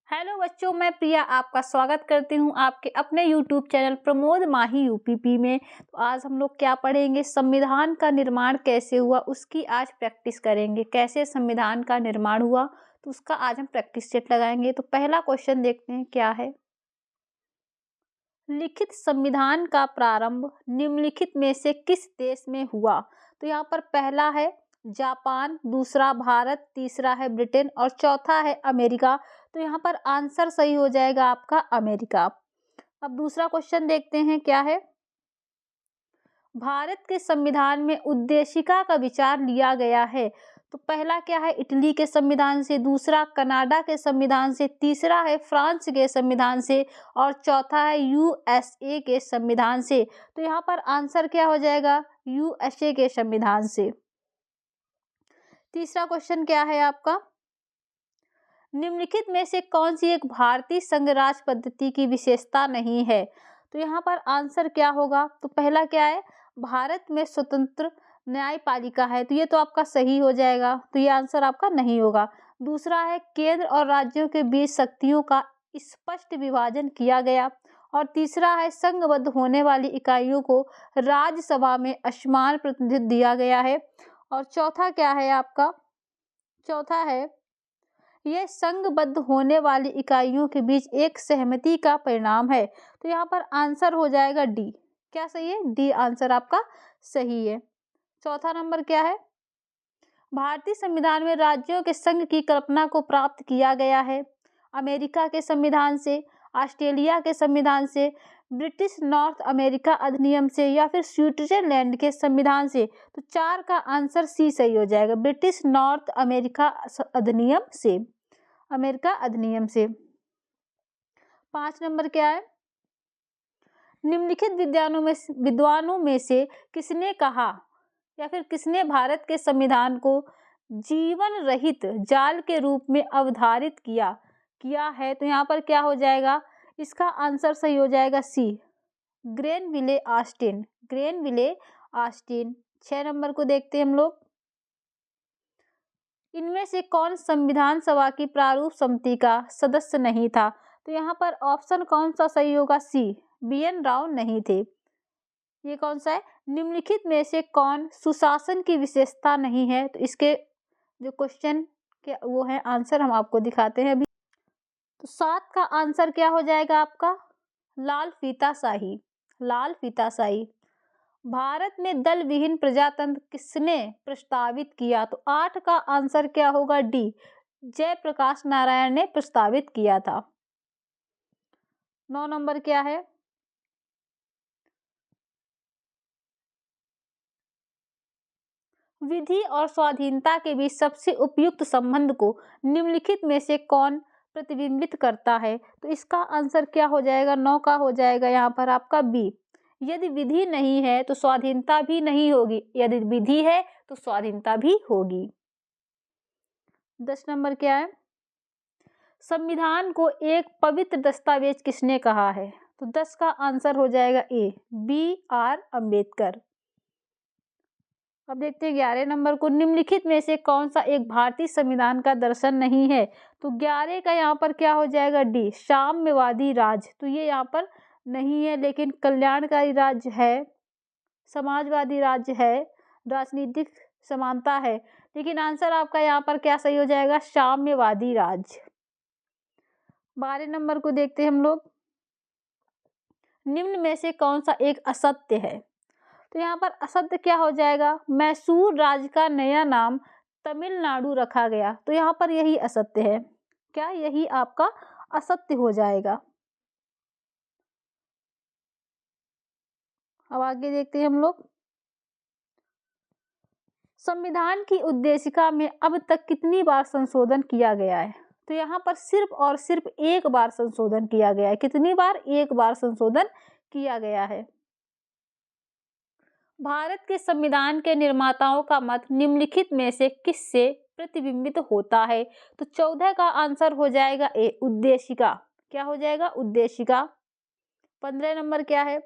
Hello बच्चों, मैं प्रिया आपका स्वागत करती हूँ आपके अपने यूट्यूब चैनल प्रमोद माही यूपीपी में। तो आज हम लोग क्या पढ़ेंगे, संविधान का निर्माण कैसे हुआ उसकी आज प्रैक्टिस करेंगे। कैसे संविधान का निर्माण हुआ तो उसका आज हम प्रैक्टिस सेट लगाएंगे। तो पहला क्वेश्चन देखते हैं क्या है। लिखित संविधान का प्रारंभ निम्नलिखित में से किस देश में हुआ। तो यहाँ पर पहला है जापान, दूसरा भारत, तीसरा है ब्रिटेन और चौथा है अमेरिका। तो यहाँ पर आंसर सही हो जाएगा आपका अमेरिका। अब दूसरा क्वेश्चन देखते हैं क्या है। भारत के संविधान में उद्देशिका का विचार लिया गया है। तो पहला क्या है, इटली के संविधान से, दूसरा कनाडा के संविधान से, तीसरा है फ्रांस के संविधान से और चौथा है यूएसए के संविधान से। तो यहाँ पर आंसर क्या हो जाएगा, यूएसए के संविधान से। तीसरा क्वेश्चन क्या है आपका, निम्नलिखित में से कौन सी एक भारतीय संघराज्य पद्धति की विशेषता नहीं है। तो यहाँ पर आंसर क्या होगा, तो पहला क्या है, भारत में स्वतंत्र न्यायपालिका है। तो ये तो आपका सही हो जाएगा, तो ये आंसर आपका नहीं होगा। दूसरा है केंद्र और राज्यों के बीच शक्तियों का स्पष्ट विभाजन किया गया और तीसरा है संघबद्ध होने वाली इकाइयों को राज्यसभा में असमान प्रतिनिधित्व दिया गया है और चौथा क्या है आपका, चौथा है ये संघबद्ध होने वाली इकाइयों के बीच एक सहमति का परिणाम है। तो यहाँ पर आंसर हो जाएगा डी। क्या सही है, डी आंसर आपका सही है। चौथा नंबर क्या है, भारतीय संविधान में राज्यों के संघ की कल्पना को प्राप्त किया गया है अमेरिका के संविधान से, ऑस्ट्रेलिया के संविधान से, ब्रिटिश नॉर्थ अमेरिका अधिनियम से या फिर स्विट्जरलैंड के संविधान से। तो चार का आंसर सी सही हो जाएगा, ब्रिटिश नॉर्थ अमेरिका अधिनियम से, अमेरिका अधिनियम से। 5 नंबर क्या है, निम्नलिखित विद्वानों में से किसने कहा या फिर किसने भारत के संविधान को जीवन रहित जाल के रूप में अवधारित किया है। तो यहाँ पर क्या हो जाएगा, इसका आंसर सही हो जाएगा सी, ग्रेनविले ऑस्टिन, ग्रेनविले ऑस्टिन। 6 नंबर को देखते हैं हम लोग, इनमें से कौन संविधान सभा की प्रारूप समिति का सदस्य नहीं था। तो यहाँ पर ऑप्शन कौन सा सही होगा, सी, BN राव नहीं थे। ये कौन सा है, निम्नलिखित में से कौन सुशासन की विशेषता नहीं है। तो इसके जो क्वेश्चन के वो है आंसर हम आपको दिखाते हैं अभी। तो 7 का आंसर क्या हो जाएगा आपका, लाल फीताशाही, लाल फीताशाही। भारत में दल विहीन प्रजातंत्र किसने प्रस्तावित किया। तो 8 का आंसर क्या होगा, डी, जयप्रकाश नारायण ने प्रस्तावित किया था। 9 नंबर क्या है, विधि और स्वाधीनता के बीच सबसे उपयुक्त संबंध को निम्नलिखित में से कौन प्रतिबिंबित करता है। तो इसका आंसर क्या हो जाएगा, 9 का हो जाएगा यहाँ पर आपका बी, यदि विधि नहीं है तो स्वाधीनता भी नहीं होगी, यदि विधि है तो स्वाधीनता भी होगी। 10 नंबर क्या है, संविधान को एक पवित्र दस्तावेज किसने कहा है। तो 10 का आंसर हो जाएगा ए, BR अम्बेडकर। अब देखते हैं 11 नंबर को, निम्नलिखित में से कौन सा एक भारतीय संविधान का दर्शन नहीं है। तो 11 का यहाँ पर क्या हो जाएगा, डी, साम्यवादी राज्य। तो ये यहाँ पर नहीं है, लेकिन कल्याणकारी राज्य है, समाजवादी राज्य है, राजनीतिक समानता है, लेकिन आंसर आपका यहाँ पर क्या सही हो जाएगा, साम्यवादी राज्य। 12 नंबर को देखते हैं हम लोग, निम्न में से कौन सा एक असत्य है। तो यहाँ पर असत्य क्या हो जाएगा, मैसूर राज्य का नया नाम तमिलनाडु रखा गया। तो यहाँ पर यही असत्य है, क्या यही आपका असत्य हो जाएगा। अब आगे देखते हैं हम लोग, संविधान की उद्देशिका में अब तक कितनी बार संशोधन किया गया है। तो यहाँ पर सिर्फ और सिर्फ एक बार संशोधन किया गया है। कितनी बार, एक बार संशोधन किया गया है। भारत के संविधान के निर्माताओं का मत निम्नलिखित में से किससे प्रतिबिंबित होता है। तो 14 का आंसर हो जाएगा ए, उद्देशिका। क्या हो जाएगा, उद्देशिका। 15 नंबर क्या है,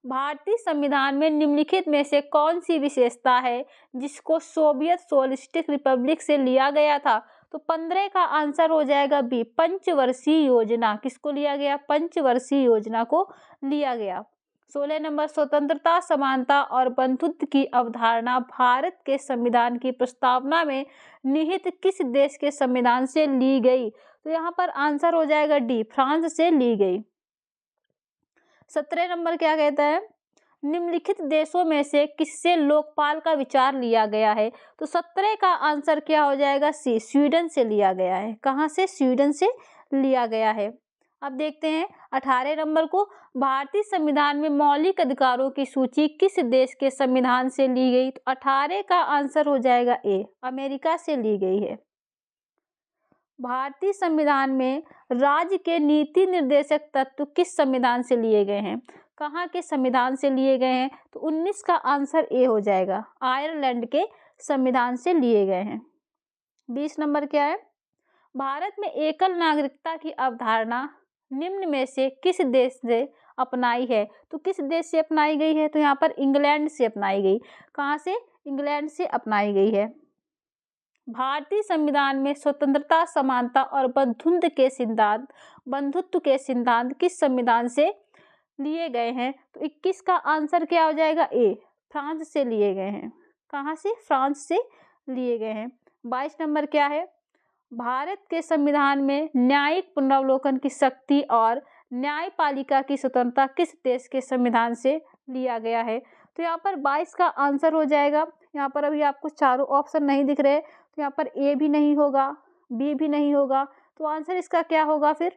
भारतीय संविधान में निम्नलिखित में से कौन सी विशेषता है जिसको सोवियत सोशलिस्टिक रिपब्लिक से लिया गया था। तो 15 का आंसर हो जाएगा बी, पंचवर्षीय योजना। किसको लिया गया? पंचवर्षीय योजना को लिया गया। 16 नंबर, स्वतंत्रता, समानता और बंधुत्व की अवधारणा भारत के संविधान की प्रस्तावना में निहित किस देश के संविधान से ली गई? तो यहाँ पर आंसर हो जाएगा डी, फ्रांस से ली गई। 17 नंबर क्या कहता है? निम्नलिखित देशों में से किससे लोकपाल का विचार लिया गया है? तो 17 का आंसर क्या हो जाएगा? सी, स्वीडन से लिया गया है। कहाँ से? स्वीडन से लिया गया है। अब देखते हैं 18 नंबर को, भारतीय संविधान में मौलिक अधिकारों की सूची किस देश के संविधान से ली गई? तो 18 का आंसर हो जाएगा ए, अमेरिका से ली गई है। भारतीय संविधान में राज्य के नीति निर्देशक तत्व किस संविधान से लिए गए हैं? कहाँ के संविधान से लिए गए हैं? तो 19 का आंसर ए हो जाएगा, आयरलैंड के संविधान से लिए गए हैं। 20 नंबर क्या है? भारत में एकल नागरिकता की अवधारणा निम्न में से किस देश से अपनाई है? तो किस देश से अपनाई गई है? तो यहाँ पर इंग्लैंड से अपनाई गई। कहाँ से? इंग्लैंड से अपनाई गई है। भारतीय संविधान में स्वतंत्रता, समानता और बंधुत्व के सिद्धांत किस संविधान से लिए गए हैं? तो 21 का आंसर क्या हो जाएगा? ए, फ्रांस से लिए गए हैं। कहाँ से? फ्रांस से लिए गए हैं। 22 नंबर क्या है? भारत के संविधान में न्यायिक पुनरावलोकन की शक्ति और न्यायपालिका की स्वतंत्रता किस देश के संविधान से लिया गया है? तो यहाँ पर 22 का आंसर हो जाएगा। यहाँ पर अभी आपको चारों ऑप्शन नहीं दिख रहे, तो यहाँ पर ए भी नहीं होगा, बी भी नहीं होगा, तो आंसर इसका क्या होगा फिर?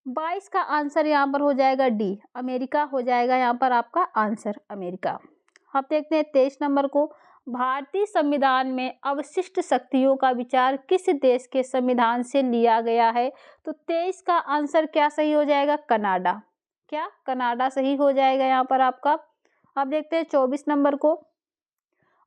22 का आंसर यहाँ पर हो जाएगा डी, अमेरिका हो जाएगा यहाँ पर आपका आंसर, अमेरिका। अब देखते हैं 23 नंबर को, भारतीय संविधान में अवशिष्ट शक्तियों का विचार किस देश के संविधान से लिया गया है? तो 23 का आंसर क्या सही हो जाएगा? कनाडा। क्या? कनाडा सही हो जाएगा यहाँ पर आपका। अब देखते हैं 24 नंबर को,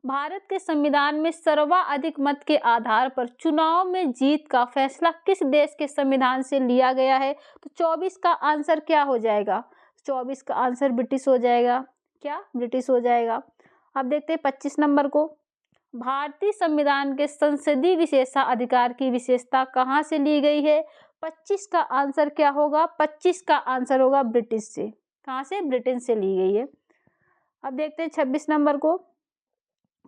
भारत के संविधान में सर्वाधिक मत के आधार पर चुनाव में जीत का फैसला किस देश के संविधान से लिया गया है? तो 24 का आंसर क्या हो जाएगा? 24 का आंसर ब्रिटिश हो जाएगा। क्या? ब्रिटिश हो जाएगा। अब देखते हैं 25 नंबर को, भारतीय संविधान के संसदीय विशेषाधिकार की विशेषता कहाँ से ली गई है? 25 का आंसर क्या होगा? 25 का आंसर होगा ब्रिटिश से। कहाँ से? ब्रिटेन से ली गई है। अब देखते हैं 26 नंबर को,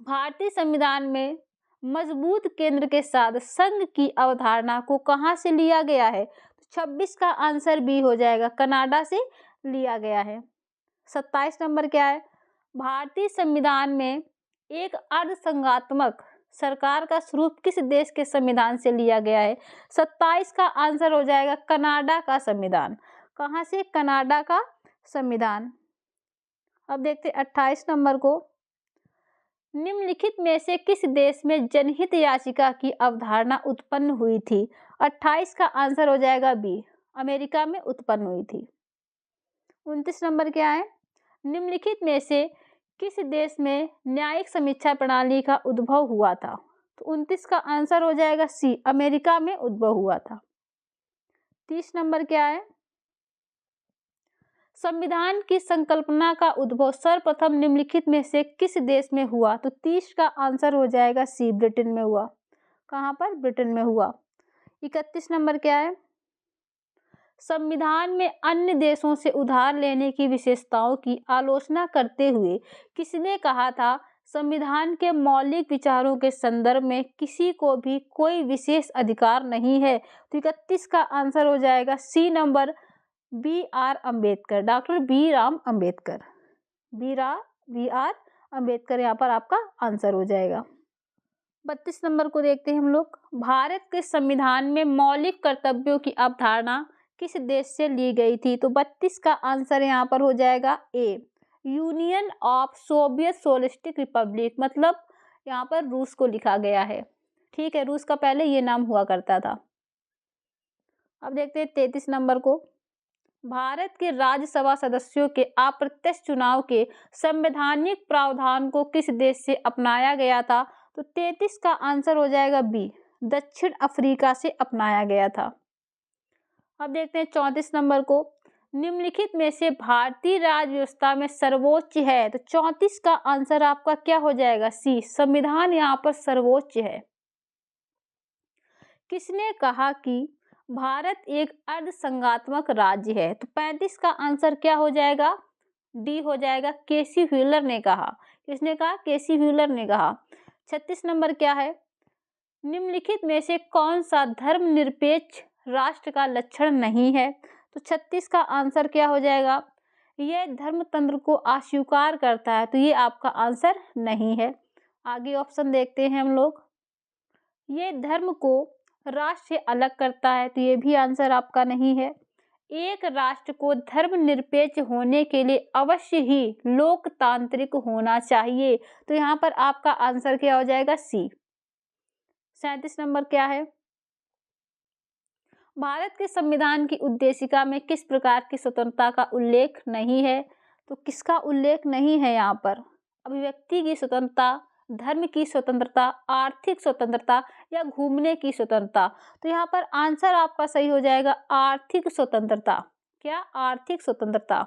भारतीय संविधान में मजबूत केंद्र के साथ संघ की अवधारणा को कहाँ से लिया गया है? तो 26 का आंसर बी हो जाएगा, कनाडा से लिया गया है। 27 नंबर क्या है? भारतीय संविधान में एक अर्धसंघात्मक सरकार का स्वरूप किस देश के संविधान से लिया गया है? 27 का आंसर हो जाएगा कनाडा का संविधान। कहाँ से? कनाडा का संविधान। अब देखते हैं 28 नंबर को, निम्नलिखित में से किस देश में जनहित याचिका की अवधारणा उत्पन्न हुई थी? 28 का आंसर हो जाएगा बी, अमेरिका में उत्पन्न हुई थी। 29 नंबर क्या है? निम्नलिखित में से किस देश में न्यायिक समीक्षा प्रणाली का उद्भव हुआ था? तो 29 का आंसर हो जाएगा सी, अमेरिका में उद्भव हुआ था। 30 नंबर क्या है? संविधान की संकल्पना का उद्भव सर्वप्रथम निम्नलिखित में से किस देश में हुआ? तो 30 का आंसर हो जाएगा सी, ब्रिटेन में हुआ। कहाँ पर? ब्रिटेन में हुआ। 31 नंबर क्या है? संविधान में अन्य देशों से उधार लेने की विशेषताओं की आलोचना करते हुए किसने कहा था, संविधान के मौलिक विचारों के संदर्भ में किसी को भी कोई विशेष अधिकार नहीं है? तो 31 का आंसर हो जाएगा C number, B R Ambedkar, doctor B R Ambedkar यहाँ पर आपका आंसर हो जाएगा। 32 नंबर को देखते हैं हम लोग, भारत के संविधान में मौलिक कर्तव्यों की अवधारणा किस देश से ली गई थी? तो 32 का आंसर यहाँ पर हो जाएगा a, Union of Soviet Socialistic Republic, मतलब यहाँ पर रूस को लिखा गया है। ठीक है, रूस का पहले ये नाम हुआ करता था। अब देखते हैं 33 नंबर को, भारत के राज्यसभा सदस्यों के अप्रत्यक्ष चुनाव के संवैधानिक प्रावधान को किस देश से अपनाया गया था? तो 33 का आंसर हो जाएगा बी, दक्षिण अफ्रीका से अपनाया गया था। अब देखते हैं 34 नंबर को, निम्नलिखित में से भारतीय राज्य व्यवस्था में सर्वोच्च है? तो 34 का आंसर आपका क्या हो जाएगा? सी, संविधान यहाँ पर सर्वोच्च है। किसने कहा कि भारत एक अर्धसंघात्मक राज्य है? तो 35 का आंसर क्या हो जाएगा? डी हो जाएगा, केसी व्हीलर ने कहा। किसने कहा? केसी व्हीलर ने कहा। 36 नंबर क्या है? निम्नलिखित में से कौन सा धर्मनिरपेक्ष राष्ट्र का लक्षण नहीं है? तो 36 का आंसर क्या हो जाएगा? यह धर्मतंत्र को अस्वीकार करता है, तो ये आपका आंसर नहीं है। आगे ऑप्शन देखते हैं हम लोग। ये धर्म को राष्ट्र से अलग करता है, तो ये भी आंसर आपका नहीं है। एक राष्ट्र को धर्मनिरपेक्ष होने के लिए अवश्य ही लोकतांत्रिक होना चाहिए, तो यहाँ पर आपका आंसर क्या हो जाएगा? सी। 37 नंबर क्या है? भारत के संविधान की उद्देशिका में किस प्रकार की स्वतंत्रता का उल्लेख नहीं है? तो किसका उल्लेख नहीं है यहाँ पर? अभिव्यक्ति की स्वतंत्रता, धर्म की स्वतंत्रता, आर्थिक स्वतंत्रता या घूमने की स्वतंत्रता? तो यहाँ पर आंसर आपका सही हो जाएगा आर्थिक स्वतंत्रता। क्या? आर्थिक स्वतंत्रता।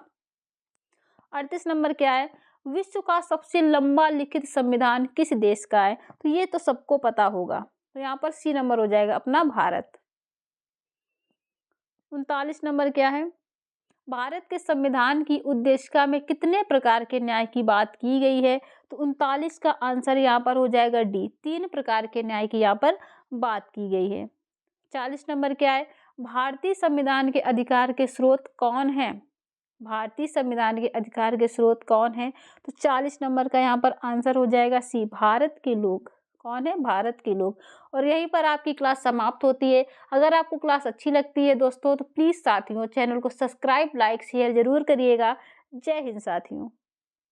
38 नंबर क्या है? विश्व का सबसे लंबा लिखित संविधान किस देश का है? तो ये तो सबको पता होगा, तो यहाँ पर सी नंबर हो जाएगा अपना, भारत। 39 नंबर क्या है? भारत के संविधान की उद्देशिका में कितने प्रकार के न्याय की बात की गई है? तो 39 का आंसर यहाँ पर हो जाएगा डी, 3 प्रकार के न्याय की यहाँ पर बात की गई है। 40 नंबर क्या है? भारतीय संविधान के अधिकार के स्रोत कौन है? भारतीय संविधान के अधिकार के स्रोत कौन है? तो 40 नंबर का यहाँ पर आंसर हो जाएगा सी, भारत के लोग। कौन है? भारत के लोग। और यहीं पर आपकी क्लास समाप्त होती है। अगर आपको क्लास अच्छी लगती है दोस्तों, तो प्लीज़ साथियों चैनल को सब्सक्राइब, लाइक, शेयर जरूर करिएगा। जय हिंद साथियों।